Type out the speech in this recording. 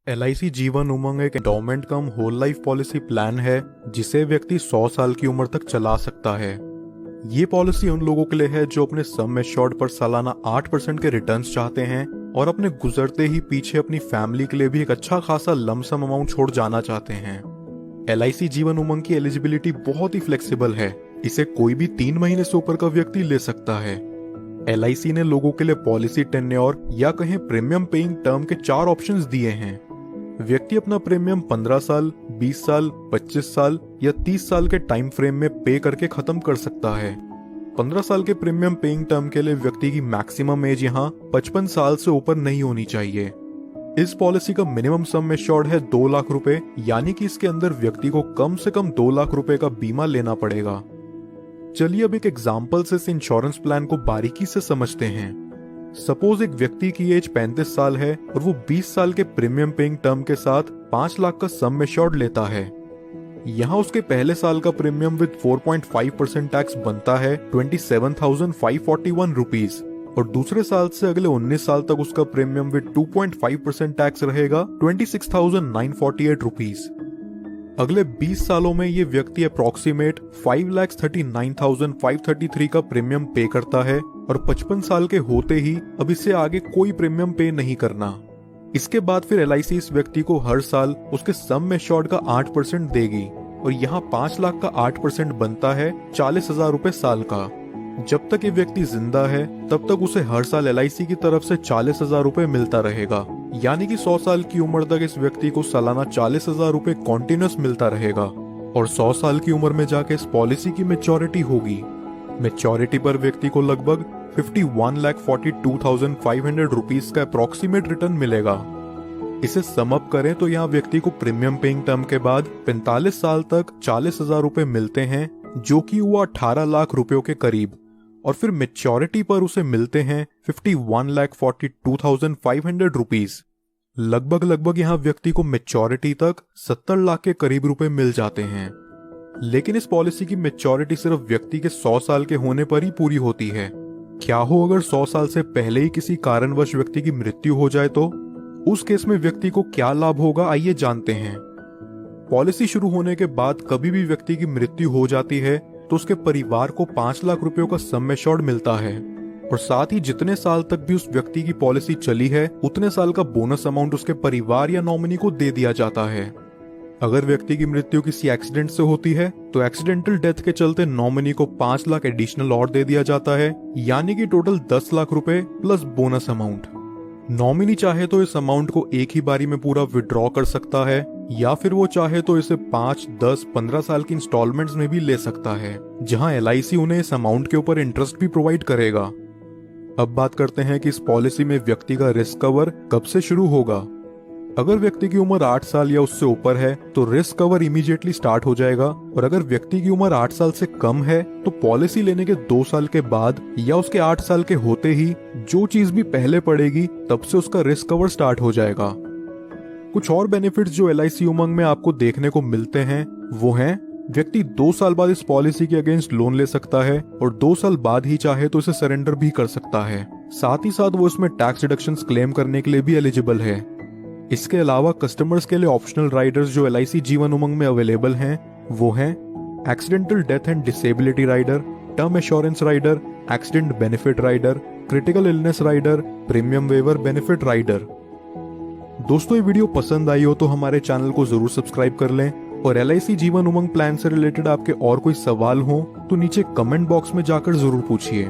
LIC Jeevan Umang एक endowment कम whole life policy plan है जिसे व्यक्ति 100 साल की उम्र तक चला सकता है। ये पॉलिसी उन लोगों के लिए है जो अपने सम एश्योर्ड पर सालाना 8% के रिटर्न्स चाहते हैं और अपने गुजरते ही पीछे अपनी फैमिली के लिए भी एक अच्छा खासा लमसम अमाउंट छोड़ जाना चाहते हैं। LIC जीवन उमंग की एलिजिबिलिटी बहुत ही फ्लेक्सिबल है। इसे कोई भी 3 महीने से ऊपर का व्यक्ति ले सकता है। LIC ने लोगों के लिए पॉलिसी टेन्योर या कहें प्रीमियम पेइंग टर्म के 4 ऑप्शंस दिए हैं। व्यक्ति अपना प्रीमियम 15 साल, 20 साल, 25 साल या 30 साल के टाइम फ्रेम में पे करके खत्म कर सकता है। 15 साल के प्रीमियम पेइंग टर्म के लिए व्यक्ति की मैक्सिमम एज यहाँ 55 साल से ऊपर नहीं होनी चाहिए। इस पॉलिसी का मिनिमम सम एश्योर्ड है 2 लाख रुपए, यानी कि इसके अंदर व्यक्ति को कम से कम 2 लाख रुपए का बीमा लेना पड़ेगा। चलिए अब एक एग्जाम्पल से इस इंश्योरेंस प्लान को बारीकी से समझते हैं। सपोज एक व्यक्ति की एज 35 साल है और वो 20 साल के प्रीमियम पेइंग टर्म के साथ 5 लाख का सम एश्योर्ड लेता है। यहाँ उसके पहले साल का प्रीमियम विद 4.5% टैक्स बनता है 27,541 रुपीज और दूसरे साल से अगले 19 साल तक उसका प्रीमियम विद 2.5% टैक्स रहेगा 26,948 रुपीज। अगले 20 सालों में ये व्यक्ति अप्रॉक्सीमेट 5,39,533 का प्रीमियम पे करता है और 55 साल के होते ही अब इससे आगे कोई प्रीमियम पे नहीं करना। इसके बाद फिर LIC इस व्यक्ति को हर साल उसके सम एश्योर्ड का 8% देगी और यहाँ 5 लाख का 8% बनता है 40,000 रुपए साल का। जब तक ये व्यक्ति जिंदा है तब तक उसे हर साल LIC की तरफ से 40,000 रुपए मिलता रहेगा, यानी कि 100 साल की उम्र तक इस व्यक्ति को सालाना 40,000 रुपए कॉन्टिन्यूस मिलता रहेगा और 100 साल की उम्र में जाके इस पॉलिसी की मैच्योरिटी होगी। मैच्योरिटी पर व्यक्ति को लगभग 51,42,500 रुपीज का अप्रॉक्सीमेट रिटर्न मिलेगा। इसे सम अप करें तो यहाँ व्यक्ति को प्रीमियम पेइंग टर्म के बाद 45 साल तक 40,000 रुपए मिलते हैं, जो कि हुआ 18 लाख रुपयों के करीब, और फिर मैच्योरिटी पर उसे मिलते हैं 51,42,500 रुपीज। लगभग यहाँ व्यक्ति को मैच्योरिटी तक 70 लाख के करीब रुपए मिल जाते हैं। लेकिन इस पॉलिसी की मैच्योरिटी सिर्फ व्यक्ति के 100 साल के होने पर ही पूरी होती है। क्या हो अगर 100 साल से पहले ही किसी कारणवश व्यक्ति की मृत्यु हो जाए तो उस केस में व्यक्ति को क्या लाभ होगा, आइए जानते हैं। पॉलिसी शुरू होने के बाद कभी भी व्यक्ति की मृत्यु हो जाती है तो उसके परिवार को 5 लाख रुपयों का सम एश्योर्ड मिलता है और साथ ही जितने साल तक भी उस व्यक्ति की पॉलिसी चली है उतने साल का बोनस अमाउंट उसके परिवार या नॉमिनी को दे दिया जाता है। अगर व्यक्ति की मृत्यु किसी एक्सीडेंट से होती है तो एक्सीडेंटल डेथ के चलते नॉमिनी को 5 लाख एडिशनल और दे दिया जाता है, यानी कि टोटल 10 लाख रुपए प्लस बोनस अमाउंट। नॉमिनी चाहे तो इस अमाउंट को एक ही बारी में पूरा विड्रॉ कर सकता है या फिर वो चाहे तो इसे 5, 10, 15 साल की इंस्टॉलमेंट्स में भी ले सकता है, जहां LIC उन्हें इस अमाउंट के ऊपर इंटरेस्ट भी प्रोवाइड करेगा। अब बात करते हैं कि इस पॉलिसी में व्यक्ति का रिस्क कवर कब से शुरू होगा। अगर व्यक्ति की उम्र 8 साल या उससे ऊपर है तो रिस्क कवर इमीडिएटली स्टार्ट हो जाएगा और अगर व्यक्ति की उम्र 8 साल से कम है तो पॉलिसी लेने के 2 साल के बाद या उसके 8 साल के होते ही जो चीज भी पहले पड़ेगी तब से उसका रिस्क कवर स्टार्ट हो जाएगा। कुछ और बेनिफिट्स जो LIC उमंग में आपको देखने को मिलते हैं वो हैं, व्यक्ति 2 साल बाद इस पॉलिसी के अगेंस्ट लोन ले सकता है और 2 साल बाद ही चाहे तो इसे सरेंडर भी कर सकता है। साथ ही साथ वो इसमें टैक्स डिडक्शंस क्लेम करने के लिए भी एलिजिबल है। इसके अलावा कस्टमर्स के लिए ऑप्शनल राइडर्स जो LIC जीवन उमंग में अवेलेबल हैं वो हैं accidental death and disability rider, term assurance rider, accident benefit rider, critical illness rider, premium waiver benefit rider. दोस्तों ये वीडियो पसंद आई हो तो हमारे चैनल को जरूर सब्सक्राइब कर लें और LIC जीवन उमंग प्लान से रिलेटेड आपके और कोई सवाल हो तो नीचे कमेंट बॉक्स में जाकर जरूर पूछिए।